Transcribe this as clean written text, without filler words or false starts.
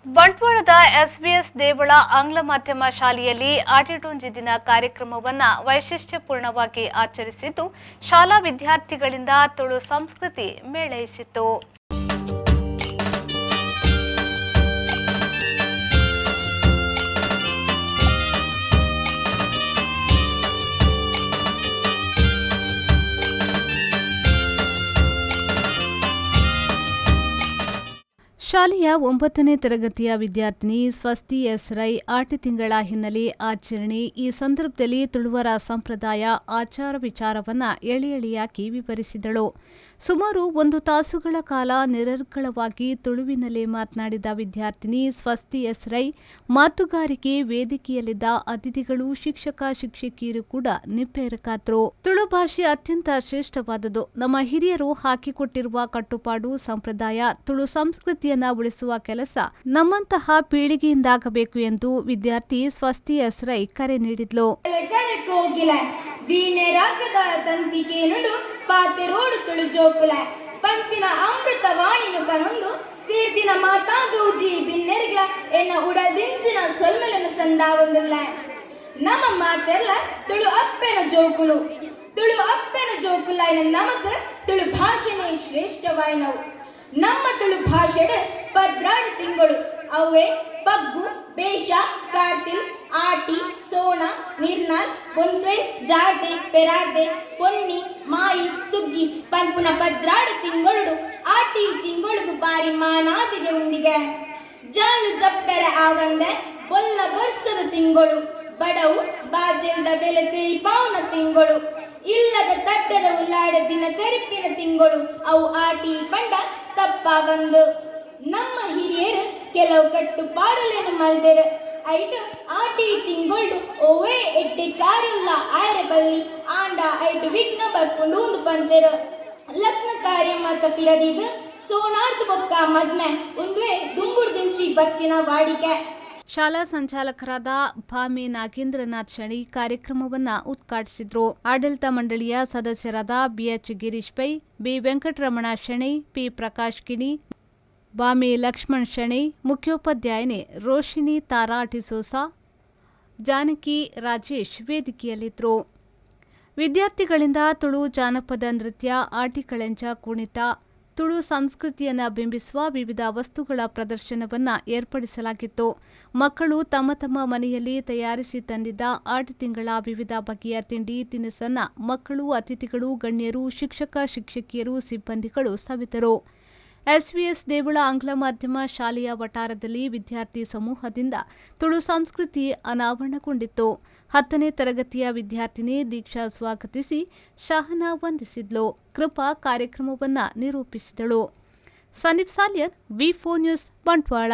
ಬಂಟ್ವಾಳದ SBS ದೇವಳ ಆಂಗ್ಲ ಮಾಧ್ಯಮ ಶಾಲೆಯಲ್ಲಿ ಆಟಿಟೋಂಜಿ ದಿನ ಕಾರ್ಯಕ್ರಮವನ್ನು ವೈಶಿಷ್ಟ್ಯಪೂರ್ಣವಾಗಿ ಆಚರಿಸಿದ್ದು, ಶಾಲಾ ವಿದ್ಯಾರ್ಥಿಗಳಿಂದ ತುಳು ಸಂಸ್ಕೃತಿ ಮೇಳೈಸಿತು. ಶಾಲೆಯ 9ನೇ ತರಗತಿಯ ವಿದ್ಯಾರ್ಥಿನಿ ಸ್ವಸ್ತಿ ಎಸ್ ರೈ ಆಟಿ ತಿಂಗಳ ಹಿನ್ನೆಲೆ ಆಚರಣೆ. ಈ ಸಂದರ್ಭದಲ್ಲಿ ತುಳುವರ ಸಂಪ್ರದಾಯ ಆಚಾರ ವಿಚಾರವನ್ನು ಎಳೆ ಎಳೆಯಾಗಿ ವಿವರಿಸಿದಳು. ಸುಮಾರು 1 ತಾಸುಗಳ ಕಾಲ ನಿರರ್ಗಳವಾಗಿ ತುಳುವಿನಲ್ಲೇ ಮಾತನಾಡಿದ ವಿದ್ಯಾರ್ಥಿನಿ ಸ್ವಸ್ತಿ ಎಸ್ ರೈ ಮಾತುಗಾರಿಕೆ ವೇದಿಕೆಯಲ್ಲಿದ್ದ ಅತಿಥಿಗಳು, ಶಿಕ್ಷಕ ಶಿಕ್ಷಕಿಯರು ಕೂಡ ನಿಪ್ಪೆರಕಾದ್ರು. ತುಳು ಭಾಷೆ ಅತ್ಯಂತ ಶ್ರೇಷ್ಠವಾದುದು. ನಮ್ಮ ಹಿರಿಯರು ಹಾಕಿಕೊಟ್ಟಿರುವ ಕಟ್ಟುಪಾಡು ಸಂಪ್ರದಾಯ ತುಳು ಸಂಸ್ಕೃತಿಯನ್ನ ಉಳಿಸುವ ಕೆಲಸ ನಮ್ಮಂತಹ ಪೀಳಿಗೆಯಿಂದಾಗಬೇಕು ಎಂದು ವಿದ್ಯಾರ್ಥಿ ಸ್ವಸ್ತಿ ಎಸ್ ರೈ ಕರೆ ನೀಡಿದ್ಲು. ಪಾತೆರೋಡು ತುಳು ಜೋಕುಲ ಪಂಪಿನ ಅಮೃತ ವಾಣಿನು ಪನೊಂದು ಸೇರ್ದಿನ ಮಾತಾ ಗೌಜಿ ಬಿನ್ನೆರ್ಗ್ಲ ಎನ್ನ ಉಡಲ್ದಿಂಚಿನ ಸೊಲ್ಮೆಲನು ಸಂದಾವೊಂದುಲ್ಲ ನಮ್ಮ ಮಾತೆರ್ಲ ತುಳು ಅಪ್ಪೆನ ಜೋಕುಲು ಎನ್ನ ನಮಕ್ ತುಳು ಭಾಷೆನೇ ಶ್ರೇಷ್ಠವಾಯಿನವು. ನಮ್ಮ ತುಳು ಭಾಷೆಡ್ ಪದ್ರಾಡು ತಿಂಗಳು ಅವೇ ಪಗ್ಗು, ಬೇಷ, ಕಾರ್ತಿಲ್, ಆಟಿ, ಸೋಣ, ನಿರ್ನಾಲ್, ಬೊಂತ್ವೆ, ಜಾರ್ದೆ, ಪೆರಾರ್ದೆ, ಪೊನ್ನಿ, ಮಾಯಿ, ಸುಗ್ಗಿ ಪಂಪುನ ಪದ್ರಾಡು ತಿಂಗಳು ಆಟಿ ತಿಂಗಳಿಗೂ ಬಾರಿ ಮಾನಾದಿಗೆ ಉಂಡಿಗೆ ಜಾಲು ಜಪ್ಪೆರೆ ಆವಂದೆ ಬೊಲ್ಲ ವರ್ಷದ ತಿಂಗಳು ಬಡವು ಬಾಜೆಲ್ದ ಬೆಲೆ ತೇರಿ ಪಾವನ ತಿಂಗಳು ಇಲ್ಲದ ತಟ್ಟದ ಉಲ್ಲಾಡ ದಿನ ಕರಿಪಿನ ತಿಂಗಳು ಅವು ಆಟಿ ಪಂಡ ತಪ್ಪ ಬಂದು ನಮ್ಮ ಹಿರಿಯರು ಕೆಲವು ಕಟ್ಟುಪಾಡಲೇನು ಮಲ್ದೆರ ಐಟ್ ಆಟಿ ತಿಂಗಳು ಓವೇ ಎಡ್ಡೆ ಕಾರೆಲ್ಲ ಆಯ್ರೆ ಬಲ್ಲಿ ಆಂಡ ಐಟ್ ವಿಘ್ನ ಬರ್ಕೊಂಡು ಉಂದು ಬಂತೆರ ಲಗ್ನ ಕಾರ್ಯ ಮತ ಪಿರದಿದ ಸೋನಾರ್ದು ಬೊಕ್ಕ ಮದ್ಮೆ ಉಂದ್ವೆ ದುಂಬುರ್ದಿಂಚಿ ಬತ್ತಿನ ವಾಡಿಕೆ. ಶಾಲಾ ಸಂಚಾಲಕರಾದ ಭಾಮಿ ನಾಗೇಂದ್ರನಾಥ್ ಶಣಿ ಕಾರ್ಯಕ್ರಮವನ್ನು ಉದ್ಘಾಟಿಸಿದ್ರು. ಆಡಳಿತ ಮಂಡಳಿಯ ಸದಸ್ಯರಾದ BH Girish Pai, B Venkataramana Shenoy, P Prakash Kini, Bhami Lakshman Shenoy, ಮುಖ್ಯೋಪಾಧ್ಯಾಯನೆ ರೋಶಿನಿ ತಾರಾ ಡಿಸೋಸಾ, ಜಾನಕಿ ರಾಜೇಶ್ ವೇದಿಕೆಯಲ್ಲಿದ್ದರು. ವಿದ್ಯಾರ್ಥಿಗಳಿಂದ ತುಳು ಜಾನಪದ ನೃತ್ಯ, ಆಟಿಕಳೆಂಚ ಕುಣಿತ, ತುಳು ಸಂಸ್ಕೃತಿಯನ್ನು ಬಿಂಬಿಸುವ ವಿವಿಧ ವಸ್ತುಗಳ ಪ್ರದರ್ಶನವನ್ನು ಏರ್ಪಡಿಸಲಾಗಿತ್ತು. ಮಕ್ಕಳು ತಮ್ಮ ತಮ್ಮ ಮನೆಯಲ್ಲಿ ತಯಾರಿಸಿ ತಂದಿದ್ದ ಆಟಿ ತಿಂಗಳ ವಿವಿಧ ಬಗೆಯ ತಿಂಡಿ ತಿನಿಸನ್ನು ಮಕ್ಕಳು, ಅತಿಥಿಗಳು, ಗಣ್ಯರು, ಶಿಕ್ಷಕ ಶಿಕ್ಷಕಿಯರು, ಸಿಬ್ಬಂದಿಗಳು ಸವಿತರು. ಎಸ್ವಿಎಸ್ ದೇವಳ ಆಂಗ್ಲ ಮಾಧ್ಯಮ ಶಾಲೆಯ ವಟಾರದಲ್ಲಿ ವಿದ್ಯಾರ್ಥಿ ಸಮೂಹದಿಂದ ತುಳು ಸಂಸ್ಕೃತಿ ಅನಾವರಣಗೊಂಡಿತ್ತು. 10ನೇ ತರಗತಿಯ ವಿದ್ಯಾರ್ಥಿನಿ ದೀಕ್ಷಾ ಸ್ವಾಗತಿಸಿ ಶಹನಾ ವಂದಿಸಿದ್ಲು. ಕೃಪಾ ಕಾರ್ಯಕ್ರಮವನ್ನು ನಿರೂಪಿಸಿದಳು. ಸನೀಪ್ ಸಾಲ್ಯನ್, ವಿ4 ನ್ಯೂಸ್, ಬಂಟ್ವಾಳ.